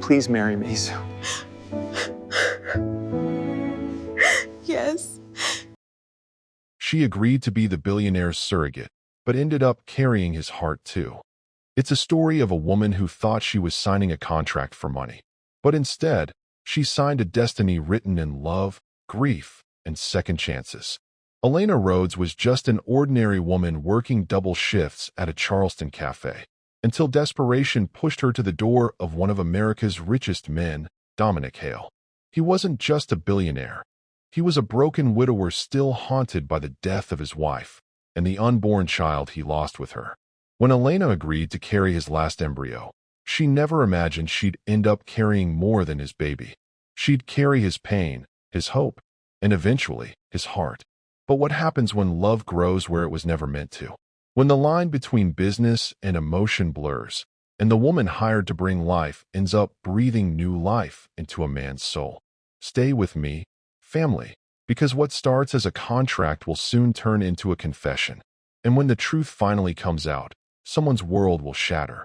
please marry me soon? Yes. She agreed to be the billionaire's surrogate, but ended up carrying his heart too. It's a story of a woman who thought she was signing a contract for money, but instead, she signed a destiny written in love, grief, and second chances. Elena Rhodes was just an ordinary woman working double shifts at a Charleston cafe, until desperation pushed her to the door of one of America's richest men, Dominic Hail. He wasn't just a billionaire. He was a broken widower still haunted by the death of his wife and the unborn child he lost with her. When Elena agreed to carry his last embryo, she never imagined she'd end up carrying more than his baby. She'd carry his pain, his hope, and eventually his heart. But what happens when love grows where it was never meant to? When the line between business and emotion blurs, and the woman hired to bring life ends up breathing new life into a man's soul. Stay with me, family, because what starts as a contract will soon turn into a confession. And when the truth finally comes out, someone's world will shatter.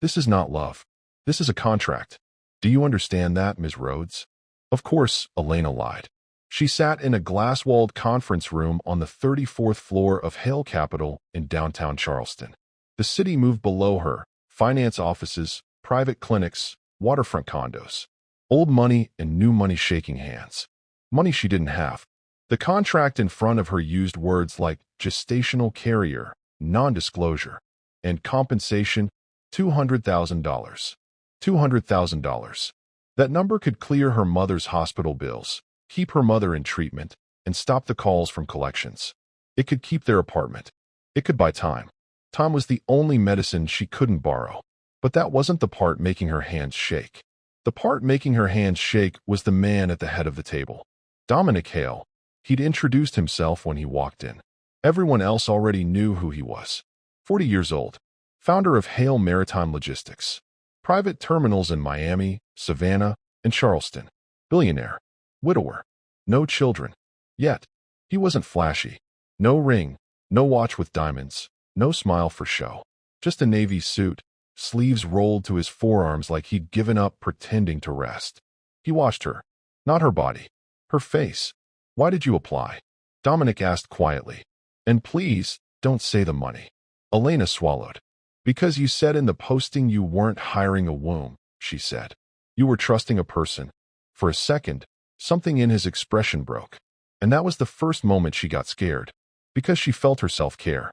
This is not love. This is a contract. Do you understand that, Ms. Rhodes? Of course, Elena lied. She sat in a glass-walled conference room on the 34th floor of Hale Capital in downtown Charleston. The city moved below her, finance offices, private clinics, waterfront condos. Old money and new money shaking hands. Money she didn't have. The contract in front of her used words like gestational carrier, non-disclosure, and compensation, $200,000. $200,000. That number could clear her mother's hospital bills, keep her mother in treatment, and stop the calls from collections. It could keep their apartment. It could buy time. Time was the only medicine she couldn't borrow. But that wasn't the part making her hands shake. The part making her hands shake was the man at the head of the table. Dominic Hail. He'd introduced himself when he walked in. Everyone else already knew who he was. 40 years old. Founder of Hail Maritime Logistics. Private terminals in Miami, Savannah, and Charleston. Billionaire. Widower. No children. Yet, he wasn't flashy. No ring, no watch with diamonds, no smile for show. Just a navy suit, sleeves rolled to his forearms like he'd given up pretending to rest. He watched her. Not her body. Her face. Why did you apply? Dominic asked quietly. And please, don't say the money. Elena swallowed. Because you said in the posting you weren't hiring a womb, she said. You were trusting a person. For a second, something in his expression broke. And that was the first moment she got scared. Because she felt herself care.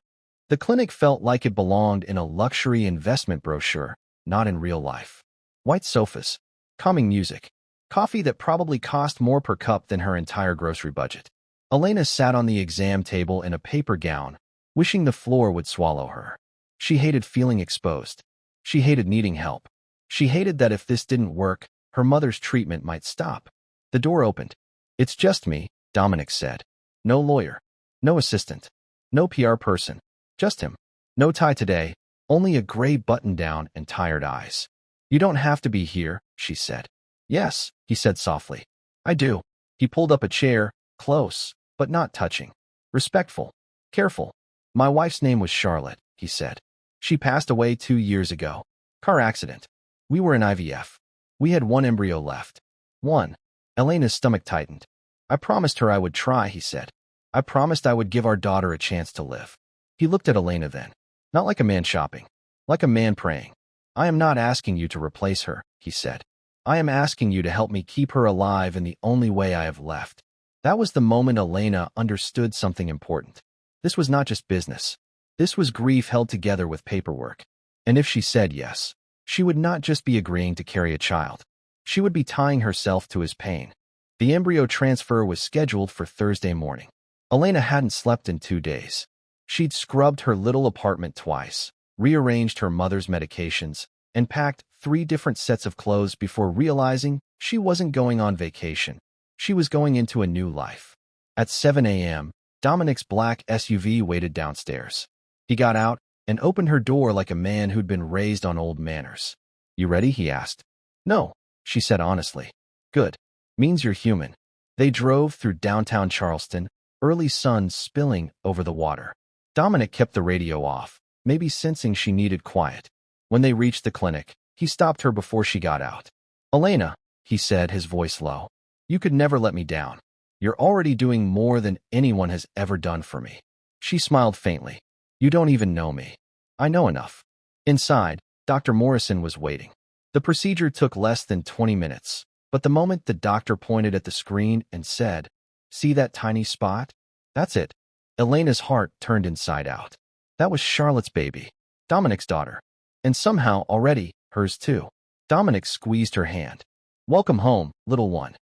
The clinic felt like it belonged in a luxury investment brochure, not in real life. White sofas, calming music, coffee that probably cost more per cup than her entire grocery budget. Elena sat on the exam table in a paper gown, wishing the floor would swallow her. She hated feeling exposed. She hated needing help. She hated that if this didn't work, her mother's treatment might stop. The door opened. It's just me, Dominic said. No lawyer. No assistant. No PR person. Just him. No tie today, only a gray button-down and tired eyes. You don't have to be here, she said. Yes, he said softly. I do. He pulled up a chair, close, but not touching. Respectful. Careful. My wife's name was Charlotte, he said. She passed away 2 years ago. Car accident. We were in IVF. We had one embryo left. One. Elena's stomach tightened. I promised her I would try, he said. I promised I would give our daughter a chance to live. He looked at Elena then. Not like a man shopping. Like a man praying. I am not asking you to replace her, he said. I am asking you to help me keep her alive in the only way I have left. That was the moment Elena understood something important. This was not just business. This was grief held together with paperwork. And if she said yes, she would not just be agreeing to carry a child. She would be tying herself to his pain. The embryo transfer was scheduled for Thursday morning. Elena hadn't slept in 2 days. She'd scrubbed her little apartment twice, rearranged her mother's medications, and packed 3 different sets of clothes before realizing she wasn't going on vacation. She was going into a new life. At 7 a.m., Dominic's black SUV waited downstairs. He got out and opened her door like a man who'd been raised on old manners. You ready? He asked. No, she said honestly. Good. Means you're human. They drove through downtown Charleston, early sun spilling over the water. Dominic kept the radio off, maybe sensing she needed quiet. When they reached the clinic, he stopped her before she got out. Elena, he said, his voice low, you could never let me down. You're already doing more than anyone has ever done for me. She smiled faintly. You don't even know me. I know enough. Inside, Dr. Morrison was waiting. The procedure took less than 20 minutes, but the moment the doctor pointed at the screen and said, see that tiny spot? That's it. Elena's heart turned inside out. That was Charlotte's baby, Dominic's daughter, and somehow already hers too. Dominic squeezed her hand. Welcome home, little one.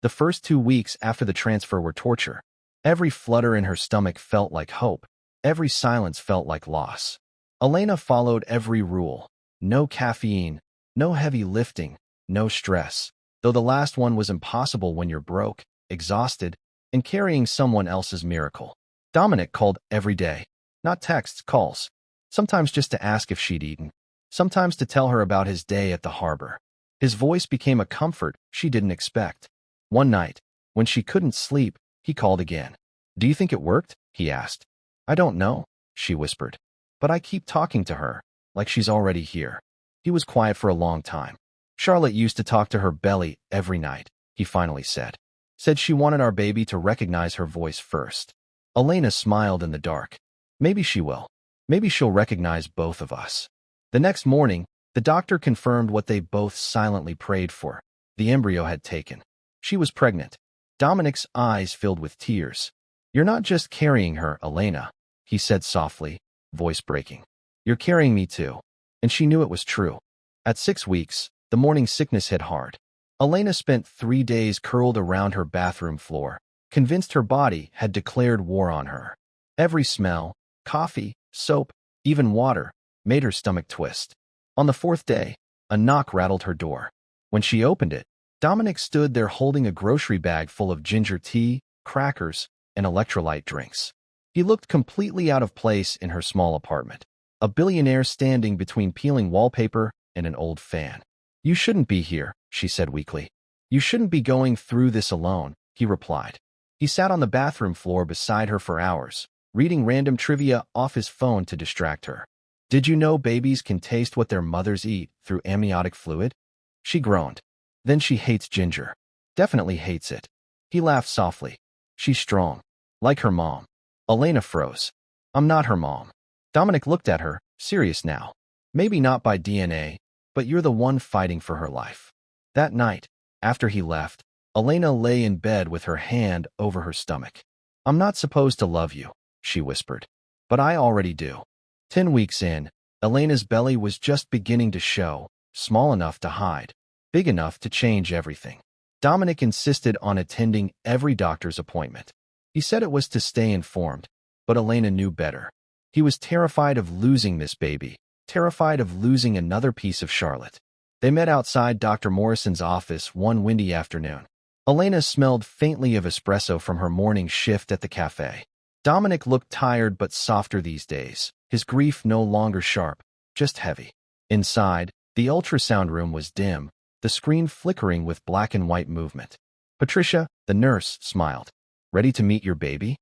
The first 2 weeks after the transfer were torture. Every flutter in her stomach felt like hope. Every silence felt like loss. Elena followed every rule. No caffeine, no heavy lifting, no stress. Though the last one was impossible when you're broke, exhausted, and carrying someone else's miracle. Dominic called every day. Not texts, calls. Sometimes just to ask if she'd eaten. Sometimes to tell her about his day at the harbor. His voice became a comfort she didn't expect. One night, when she couldn't sleep, he called again. Do you think it worked? He asked. I don't know, she whispered. But I keep talking to her, like she's already here. He was quiet for a long time. Charlotte used to talk to her belly every night, he finally said. Said she wanted our baby to recognize her voice first. Elena smiled in the dark. Maybe she will. Maybe she'll recognize both of us. The next morning, the doctor confirmed what they both silently prayed for. The embryo had taken. She was pregnant. Dominic's eyes filled with tears. You're not just carrying her, Elena, he said softly, voice breaking. You're carrying me too. And she knew it was true. At 6 weeks, the morning sickness hit hard. Elena spent 3 days curled around her bathroom floor, convinced her body had declared war on her. Every smell, coffee, soap, even water, made her stomach twist. On the 4th day, a knock rattled her door. When she opened it, Dominic stood there holding a grocery bag full of ginger tea, crackers, and electrolyte drinks. He looked completely out of place in her small apartment, a billionaire standing between peeling wallpaper and an old fan. You shouldn't be here, she said weakly. You shouldn't be going through this alone, he replied. He sat on the bathroom floor beside her for hours, reading random trivia off his phone to distract her. Did you know babies can taste what their mothers eat through amniotic fluid? She groaned. Then she hates ginger. Definitely hates it. He laughed softly. She's strong. Like her mom. Elena froze. I'm not her mom. Dominic looked at her, serious now. Maybe not by DNA, but you're the one fighting for her life. That night, after he left, Elena lay in bed with her hand over her stomach. I'm not supposed to love you, she whispered. But I already do. 10 weeks in, Elena's belly was just beginning to show, small enough to hide, big enough to change everything. Dominic insisted on attending every doctor's appointment. He said it was to stay informed, but Elena knew better. He was terrified of losing this baby, terrified of losing another piece of Charlotte. They met outside Dr. Morrison's office one windy afternoon. Elena smelled faintly of espresso from her morning shift at the cafe. Dominic looked tired but softer these days, his grief no longer sharp, just heavy. Inside, the ultrasound room was dim, the screen flickering with black and white movement. Patricia, the nurse, smiled. Ready to meet your baby?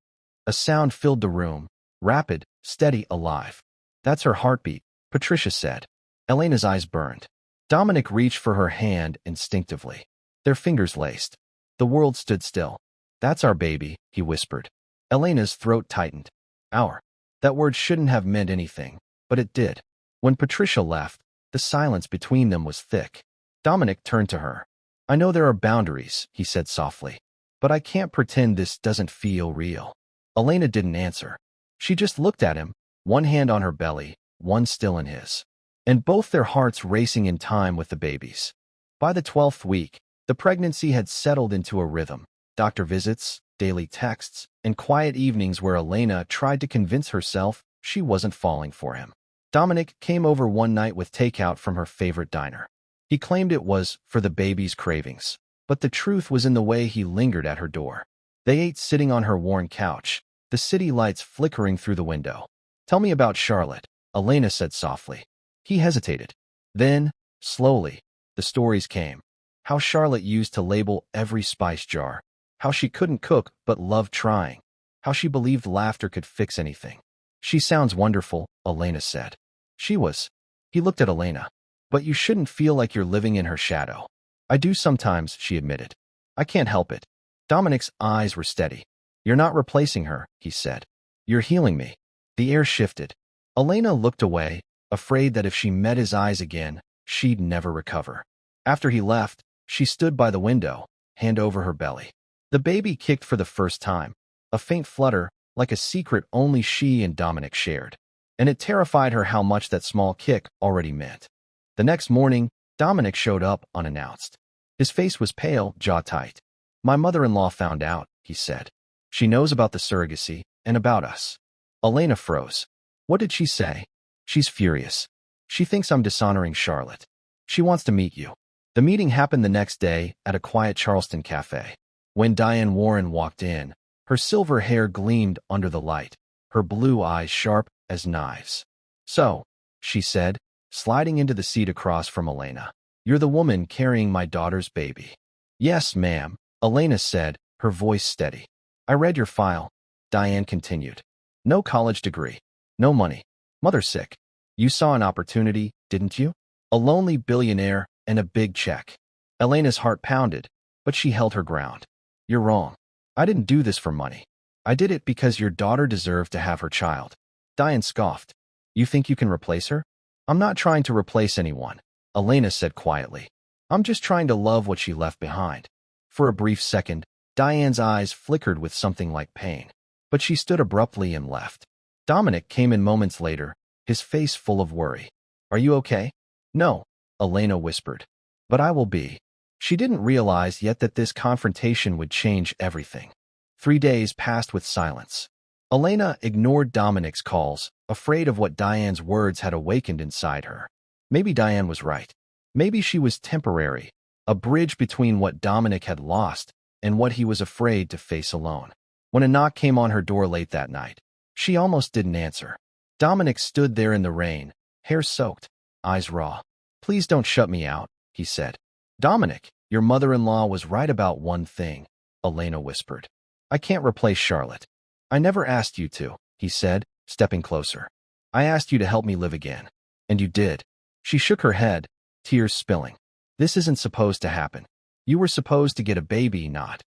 A sound filled the room, rapid, steady, alive. That's her heartbeat, Patricia said. Elena's eyes burned. Dominic reached for her hand instinctively. Their fingers laced. The world stood still. That's our baby, he whispered. Elena's throat tightened. Our. That word shouldn't have meant anything, but it did. When Patricia left, the silence between them was thick. Dominic turned to her. I know there are boundaries, he said softly, but I can't pretend this doesn't feel real. Elena didn't answer. She just looked at him, one hand on her belly, one still in his. And both their hearts racing in time with the babies. By the 12th week, the pregnancy had settled into a rhythm. Doctor visits, daily texts, and quiet evenings where Elena tried to convince herself she wasn't falling for him. Dominic came over one night with takeout from her favorite diner. He claimed it was for the baby's cravings, but the truth was in the way he lingered at her door. They ate sitting on her worn couch, the city lights flickering through the window. Tell me about Charlotte, Elena said softly. He hesitated. Then, slowly, the stories came. How Charlotte used to label every spice jar. How she couldn't cook but loved trying. How she believed laughter could fix anything. She sounds wonderful, Elena said. She was. He looked at Elena. But you shouldn't feel like you're living in her shadow. I do sometimes, she admitted. I can't help it. Dominic's eyes were steady. You're not replacing her, he said. You're healing me. The air shifted. Elena looked away, afraid that if she met his eyes again, she'd never recover. After he left, she stood by the window, hand over her belly. The baby kicked for the first time, a faint flutter, like a secret only she and Dominic shared. And it terrified her how much that small kick already meant. The next morning, Dominic showed up unannounced. His face was pale, jaw tight. My mother-in-law found out, he said. She knows about the surrogacy and about us. Elena froze. What did she say? She's furious. She thinks I'm dishonoring Charlotte. She wants to meet you. The meeting happened the next day at a quiet Charleston cafe. When Diane Warren walked in, her silver hair gleamed under the light, her blue eyes sharp as knives. So, she said, sliding into the seat across from Elena, you're the woman carrying my daughter's baby. Yes, ma'am, Elena said, her voice steady. I read your file, Diane continued. No college degree. No money. Mother's sick. You saw an opportunity, didn't you? A lonely billionaire and a big check. Elena's heart pounded, but she held her ground. You're wrong. I didn't do this for money. I did it because your daughter deserved to have her child. Diane scoffed. You think you can replace her? I'm not trying to replace anyone, Elena said quietly. I'm just trying to love what she left behind. For a brief second, Diane's eyes flickered with something like pain, but she stood abruptly and left. Dominic came in moments later, his face full of worry. Are you okay? No, Elena whispered. But I will be. She didn't realize yet that this confrontation would change everything. 3 days passed with silence. Elena ignored Dominic's calls, afraid of what Diane's words had awakened inside her. Maybe Diane was right. Maybe she was temporary, a bridge between what Dominic had lost and what he was afraid to face alone. When a knock came on her door late that night, she almost didn't answer. Dominic stood there in the rain, hair soaked, eyes raw. Please don't shut me out, he said. Dominic, your mother-in-law was right about one thing, Elena whispered. I can't replace Charlotte. I never asked you to, he said, stepping closer. I asked you to help me live again. And you did. She shook her head, tears spilling. This isn't supposed to happen. You were supposed to get a baby, not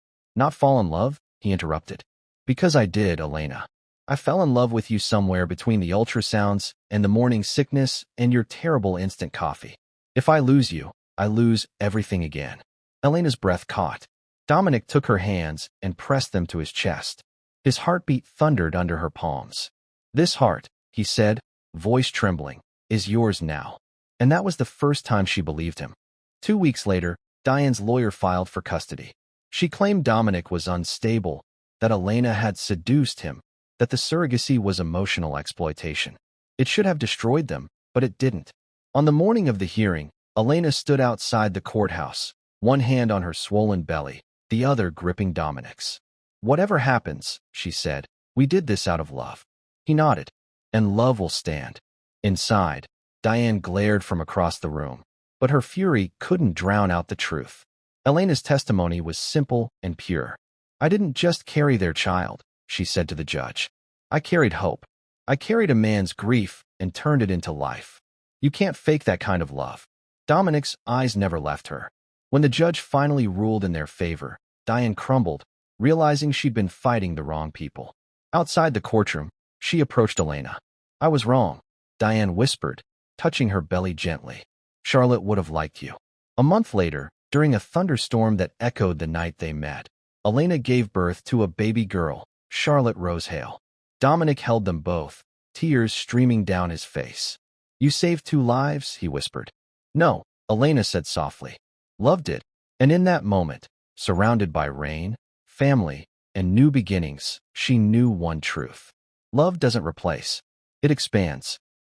fall in love, he interrupted. Because I did, Elena. I fell in love with you somewhere between the ultrasounds and the morning sickness and your terrible instant coffee. If I lose you, I lose everything again. Elena's breath caught. Dominic took her hands and pressed them to his chest. His heartbeat thundered under her palms. This heart, he said, voice trembling, is yours now. And that was the first time she believed him. 2 weeks later, Diane's lawyer filed for custody. She claimed Dominic was unstable, that Elena had seduced him, that the surrogacy was emotional exploitation. It should have destroyed them, but it didn't. On the morning of the hearing, Elena stood outside the courthouse, one hand on her swollen belly, the other gripping Dominic's. Whatever happens, she said, we did this out of love. He nodded. And love will stand. Inside, Diane glared from across the room, but her fury couldn't drown out the truth. Elena's testimony was simple and pure. I didn't just carry their child, she said to the judge. I carried hope. I carried a man's grief and turned it into life. You can't fake that kind of love. Dominic's eyes never left her. When the judge finally ruled in their favor, Diane crumbled, realizing she'd been fighting the wrong people. Outside the courtroom, she approached Elena. I was wrong, Diane whispered, touching her belly gently. Charlotte would have liked you. A month later, during a thunderstorm that echoed the night they met, Elena gave birth to a baby girl, Charlotte Rose Hale. Dominic held them both, tears streaming down his face. You saved 2 lives, he whispered. No, Elena said softly. Love did. And in that moment, surrounded by rain, family, and new beginnings, she knew one truth. Love doesn't replace. It expands.